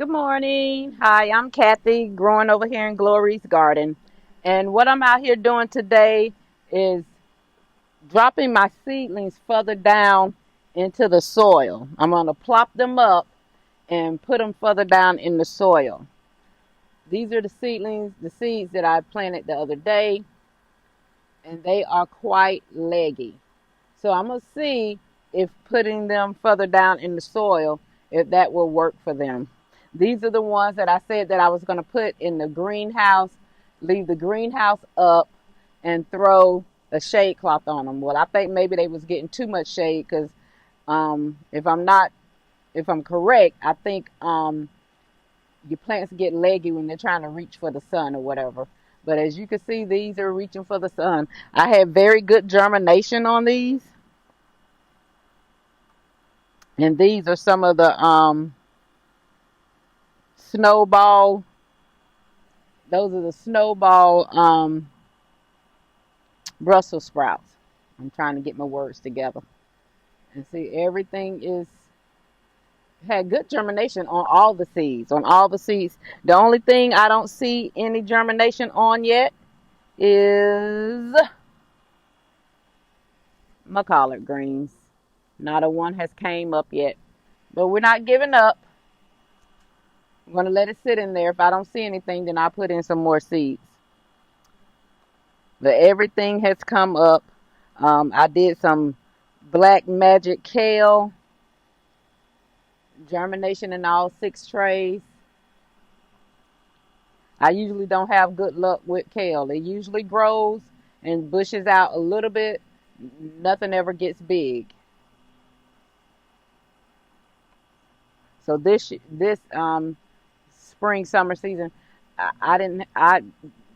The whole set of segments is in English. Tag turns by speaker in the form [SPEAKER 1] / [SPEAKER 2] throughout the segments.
[SPEAKER 1] Good morning. Hi, I'm Kathy, growing over here in Glory's Garden. And what I'm out here doing today is dropping my seedlings further down into the soil. I'm going to plop them up and put them further down in the soil. These are the seedlings, the seeds that I planted the other day, and they are quite leggy. So I'm going to see if putting them further down in the soil, if that will work for them. These are the ones that I said that I was going to put in the greenhouse, leave the greenhouse up, and throw a shade cloth on them. Well, I think maybe they was getting too much shade because if I'm correct, I think your plants get leggy when they're trying to reach for the sun or whatever. But as you can see, these are reaching for the sun. I had very good germination on these. And these are some of the snowball. Those are the snowball Brussels sprouts. I'm trying to get my words together. And see, everything is had good germination on all the seeds. On all the seeds. The only thing I don't see any germination on yet is my collard greens. Not a one has came up yet. But we're not giving up. I'm going to let it sit in there. If I don't see anything, then I'll put in some more seeds. But everything has come up. I did some black magic kale, germination in all 6 trays. I usually don't have good luck with kale. It usually grows and bushes out a little bit. Nothing ever gets big. So this spring summer season, I didn't I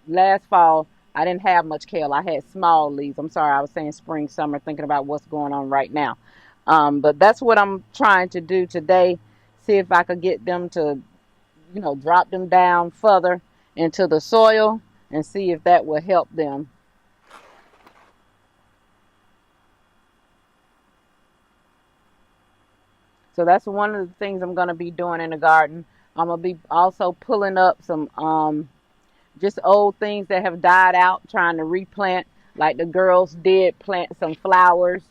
[SPEAKER 1] last fall I didn't have much kale. I had small leaves. I'm sorry, I was saying spring summer, thinking about what's going on right now. But that's what I'm trying to do today. See if I could get them to, drop them down further into the soil and see if that will help them. So that's one of the things I'm going to be doing in the garden. I'm going to be also pulling up some just old things that have died out, trying to replant. Like the girls did plant some flowers.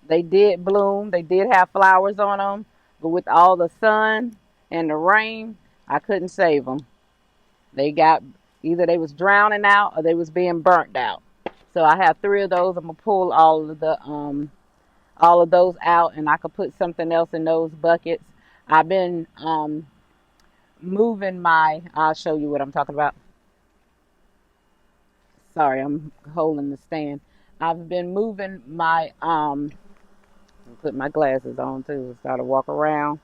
[SPEAKER 1] They did bloom. They did have flowers on them. But with all the sun and the rain, I couldn't save them. They got either they was drowning out or they was being burnt out. So I have 3 of those. I'm gonna pull all of those out, and I could put something else in those buckets. I've been moving my. I'll show you what I'm talking about. Sorry, I'm holding the stand. I've been moving my put my glasses on too. Start to walk around.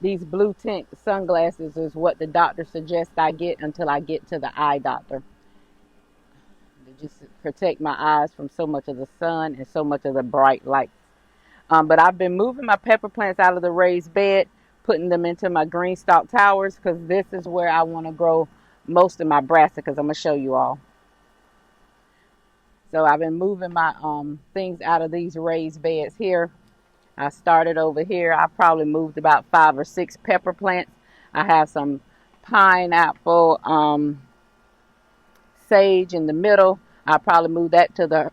[SPEAKER 1] These blue tint sunglasses is what the doctor suggests I get until I get to the eye doctor. They just protect my eyes from so much of the sun and so much of the bright light. But I've been moving my pepper plants out of the raised bed, putting them into my green stalk towers because this is where I want to grow most of my brassicas. I'm going to show you all. So I've been moving my things out of these raised beds here. I started over here. I probably moved about 5 or 6 pepper plants. I have some pineapple sage in the middle. I probably moved that to the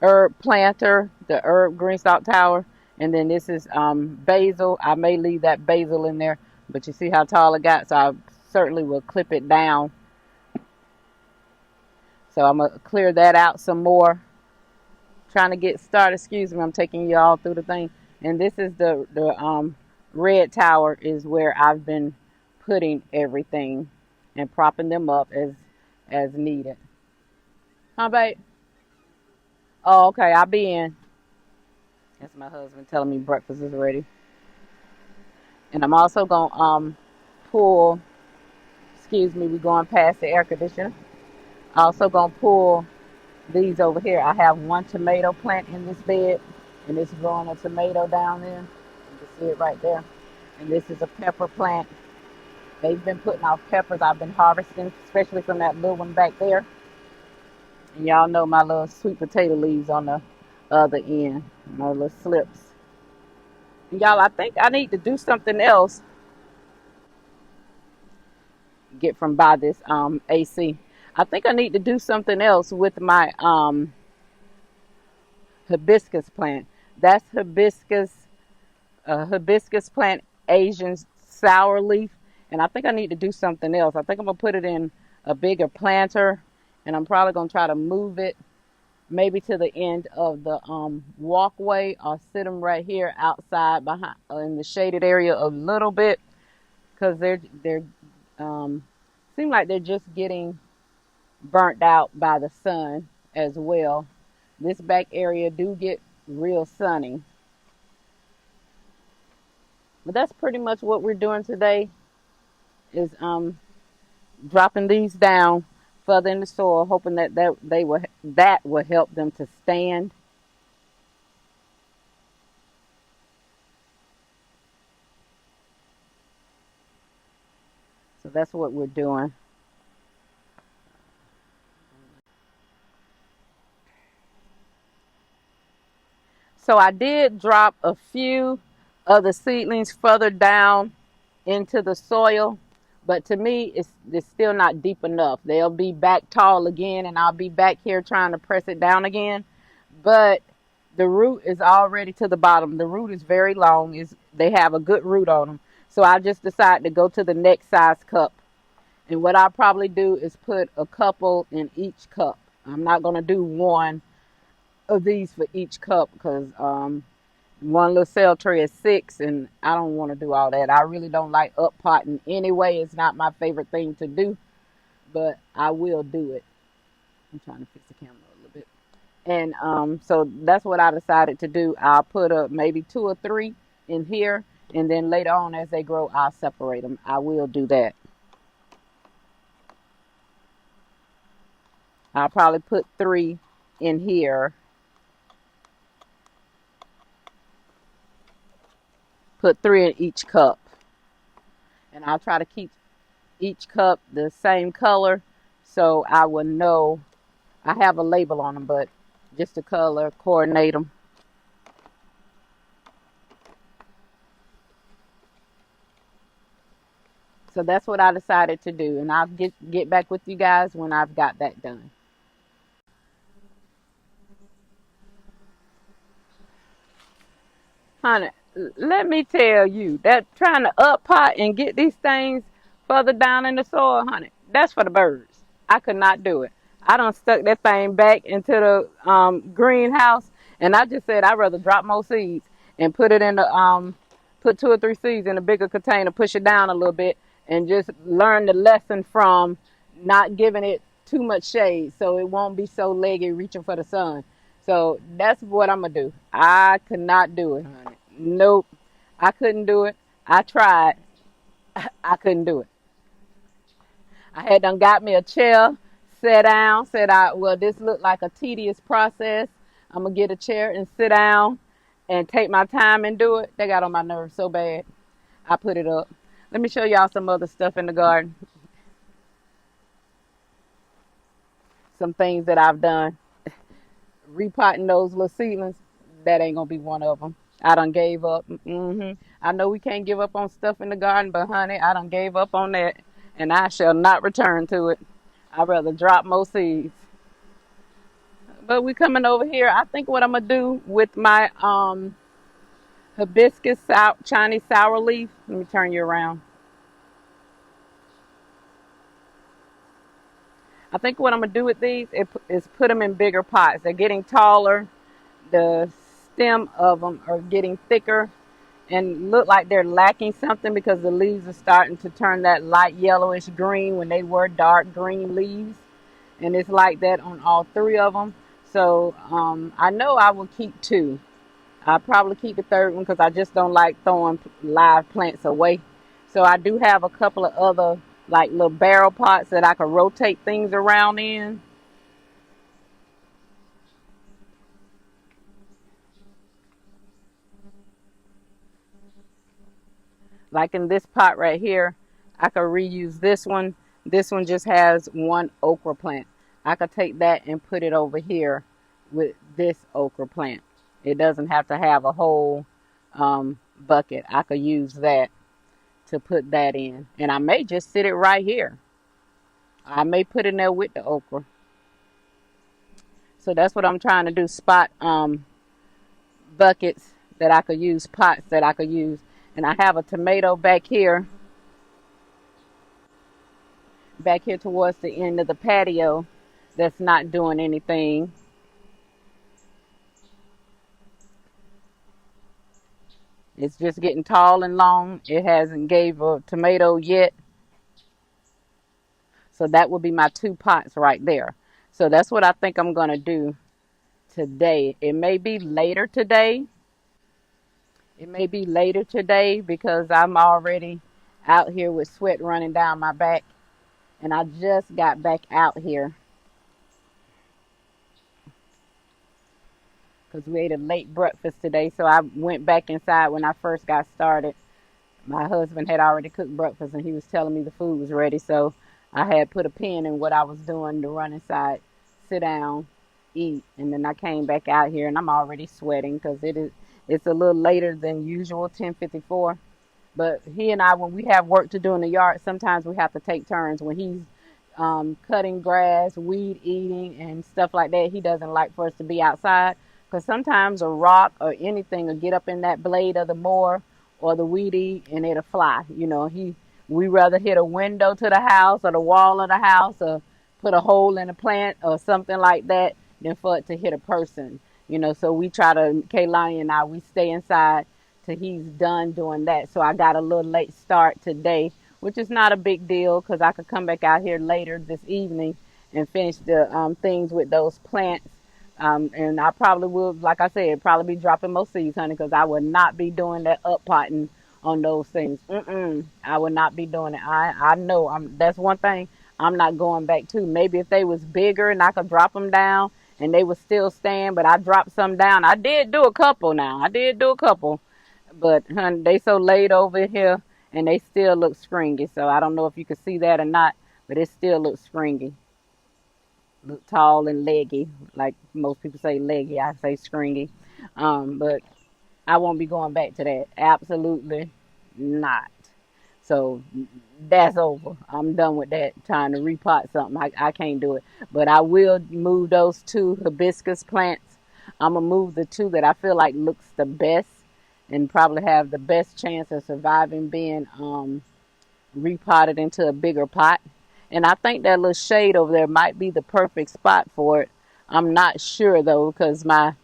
[SPEAKER 1] herb planter, the herb green stalk tower. And then this is basil. I may leave that basil in there, but you see how tall it got, so I certainly will clip it down. So I'm going to clear that out some more. Trying to get started. Excuse me, I'm taking you all through the thing. And this is the red tower is where I've been putting everything and propping them up as needed. Huh, babe? Oh, okay, I'll be in. That's my husband telling me breakfast is ready. And I'm also going to pull, excuse me, we're going past the air conditioner. Also going to pull these over here. I have 1 tomato plant in this bed, and it's growing a tomato down there. You can see it right there. And this is a pepper plant. They've been putting off peppers I've been harvesting, especially from that little one back there. And y'all know my little sweet potato leaves on the other end, my little slips. Y'all, I think I need to do something else. Get from by this AC. I think I need to do something else with my hibiscus plant. That's hibiscus plant, Asian sour leaf, and I think I need to do something else. I think I'm gonna put it in a bigger planter, and I'm probably gonna try to move it maybe to the end of the walkway, or sit them right here outside behind in the shaded area a little bit, because they're um, seem like they're just getting burnt out by the sun as well. This back area do get real sunny. But that's pretty much what we're doing today, is dropping these down further in the soil, hoping that will help them to stand. So that's what we're doing. So I did drop a few of the seedlings further down into the soil, but to me, it's still not deep enough. They'll be back tall again, and I'll be back here trying to press it down again. But the root is already to the bottom. The root is very long. They have a good root on them. So I just decided to go to the next size cup. And what I'll probably do is put a couple in each cup. I'm not going to do one of these for each cup, because one little cell tray is 6, and I don't want to do all that. I really don't like up potting anyway. It's not my favorite thing to do, but I will do it. I'm trying to fix the camera a little bit. And so that's what I decided to do. I'll put maybe 2 or 3 in here, and then later on as they grow, I'll separate them. I will do that. I'll probably put 3 in here. Put 3 in each cup. And I'll try to keep each cup the same color, so I will know. I have a label on them, but just the color, coordinate them. So that's what I decided to do, and I'll get back with you guys when I've got that done. Honey, let me tell you, that trying to up pot and get these things further down in the soil, honey, that's for the birds. I could not do it. I done stuck that thing back into the greenhouse, and I just said I'd rather drop more seeds and put it in the put 2 or 3 seeds in a bigger container, push it down a little bit, and just learn the lesson from not giving it too much shade, so it won't be so leggy reaching for the sun. So that's what I'm gonna do. I could not do it, honey. Nope, I couldn't do it. I tried. I couldn't do it. I had done got me a chair, sat down, said well, this looked like a tedious process. I'm gonna get a chair and sit down and take my time and do it. They got on my nerves so bad. I put it up. Let me show y'all some other stuff in the garden. Some things that I've done. Repotting those little seedlings, that ain't gonna be one of them. I done gave up. I know we can't give up on stuff in the garden, but honey, I done gave up on that, and I shall not return to it. I'd rather drop more seeds. But we coming over here. I think what I'm gonna do with my hibiscus Chinese sour leaf. Let me turn you around. I think what I'm gonna do with these is put them in bigger pots. They're getting taller. The stem of them are getting thicker and look like they're lacking something, because the leaves are starting to turn that light yellowish green when they were dark green leaves. And it's like that on all 3 of them. So I know I will keep 2. I'll probably keep the 3rd one, because I just don't like throwing live plants away. So I do have a couple of other like little barrel pots that I can rotate things around in. Like in this pot right here, I could reuse this one. This one just has 1 okra plant. I could take that and put it over here with this okra plant. It doesn't have to have a whole bucket. I could use that to put that in. And I may just sit it right here. I may put in there with the okra. So that's what I'm trying to do. Spot buckets that I could use, pots that I could use. And I have a tomato back here towards the end of the patio that's not doing anything. It's just getting tall and long. It hasn't gave a tomato yet. So that would be my 2 pots right there. So that's what I think I'm going to do today. It may be later today. It may be later today because I'm already out here with sweat running down my back. And I just got back out here because we ate a late breakfast today. So I went back inside when I first got started. My husband had already cooked breakfast and he was telling me the food was ready. So I had put a pin in what I was doing to run inside, sit down, eat. And then I came back out here and I'm already sweating because it's a little later than usual, 10:54. But he and I, when we have work to do in the yard, sometimes we have to take turns. When he's cutting grass, weed eating, and stuff like that, he doesn't like for us to be outside because sometimes a rock or anything will get up in that blade of the mower or the weed eat and it'll fly. We rather hit a window to the house or the wall of the house or put a hole in a plant or something like that than for it to hit a person. So we try to, Kaylani and I, we stay inside till he's done doing that. So I got a little late start today, which is not a big deal because I could come back out here later this evening and finish the things with those plants. And I probably will, like I said, probably be dropping more seeds, honey, because I would not be doing that up potting on those things. I would not be doing it. I know that's one thing I'm not going back to. Maybe if they was bigger and I could drop them down and they would still stand, but I dropped some down. I did do a couple now. I did do a couple, but honey, they so laid over here and they still look stringy. So I don't know if you can see that or not, but it still looks stringy. Look tall and leggy, like most people say leggy. I say stringy. But I won't be going back to that. Absolutely not. So that's over. I'm done with that. Trying to repot something. I can't do it. But I will move those 2 hibiscus plants. I'm gonna move the 2 that I feel like looks the best and probably have the best chance of surviving being repotted into a bigger pot. And I think that little shade over there might be the perfect spot for it. I'm not sure though, because my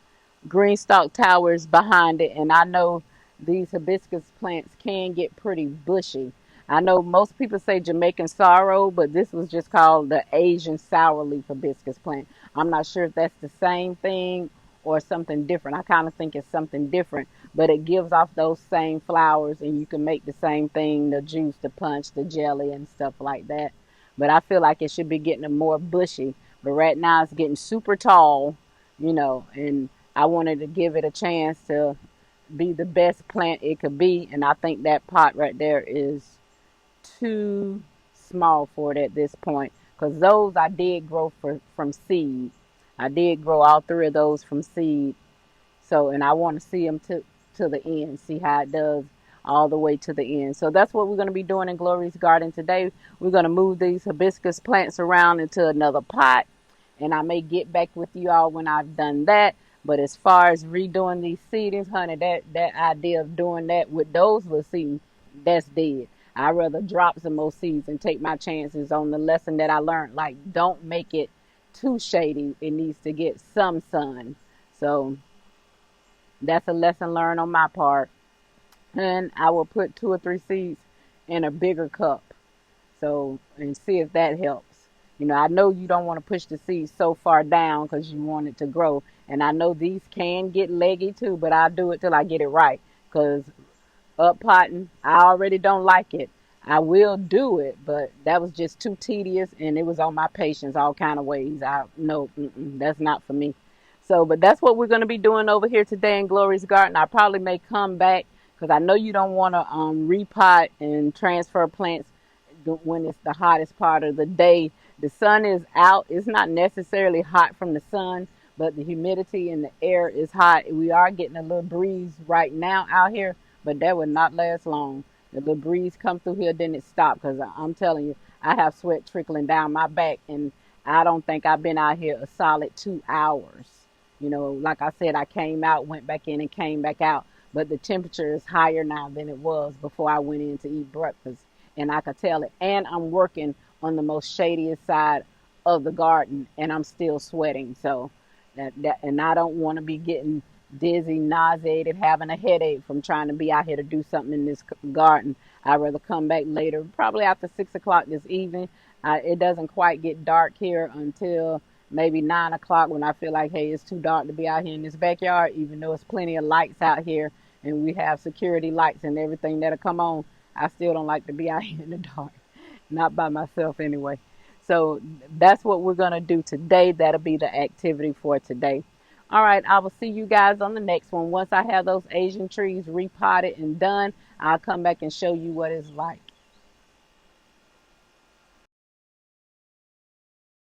[SPEAKER 1] green stalk towers behind it, and I know these hibiscus plants can get pretty bushy. I know most people say Jamaican sorrow, but this was just called the Asian sour leaf hibiscus plant. I'm not sure if that's the same thing or something different. I kind of think it's something different, but it gives off those same flowers, and you can make the same thing, the juice, the punch, the jelly, and stuff like that. But I feel like it should be getting more bushy. But right now it's getting super tall, and I wanted to give it a chance to be the best plant it could be. And I think that pot right there is too small for it at this point. Because those I did grow from seed. I did grow all 3 of those from seed. So, and I want to see them to the end, see how it does all the way to the end. So that's what we're going to be doing in Glory's Garden today. We're going to move these hibiscus plants around into another pot. And I may get back with you all when I've done that. But as far as redoing these seedings, honey, that idea of doing that with those little seeds, that's dead. I'd rather drop some more seeds and take my chances on the lesson that I learned. Like, don't make it too shady. It needs to get some sun. So that's a lesson learned on my part. And I will put 2 or 3 seeds in a bigger cup. So, and see if that helps. I know you don't want to push the seeds so far down because you want it to grow. And I know these can get leggy too, but I'll do it till I get it right. Because up potting, I already don't like it. I will do it, but that was just too tedious and it was on my patience all kind of ways. I no, that's not for me. So, but that's what we're going to be doing over here today in Glory's Garden. I probably may come back because I know you don't want to repot and transfer plants when it's the hottest part of the day. The sun is out. It's not necessarily hot from the sun, but the humidity in the air is hot. We are getting a little breeze right now out here, but that would not last long. The little breeze come through here, then it stopped because I'm telling you, I have sweat trickling down my back, and I don't think I've been out here a solid 2 hours. You know, like I said, I came out, went back in, and came back out, but the temperature is higher now than it was before I went in to eat breakfast, and I could tell it. And I'm working on the most shadiest side of the garden, and I'm still sweating. So and I don't want to be getting dizzy, nauseated, having a headache from trying to be out here to do something in this garden. I'd rather come back later, probably after 6 o'clock this evening. It doesn't quite get dark here until maybe 9 o'clock when I feel like, hey, it's too dark to be out here in this backyard, even though it's plenty of lights out here and we have security lights and everything that'll come on. I still don't like to be out here in the dark, not by myself anyway. So that's what we're going to do today. That'll be the activity for today. All right, I will see you guys on the next one. Once I have those Asian trees repotted and done, I'll come back and show you what it's like.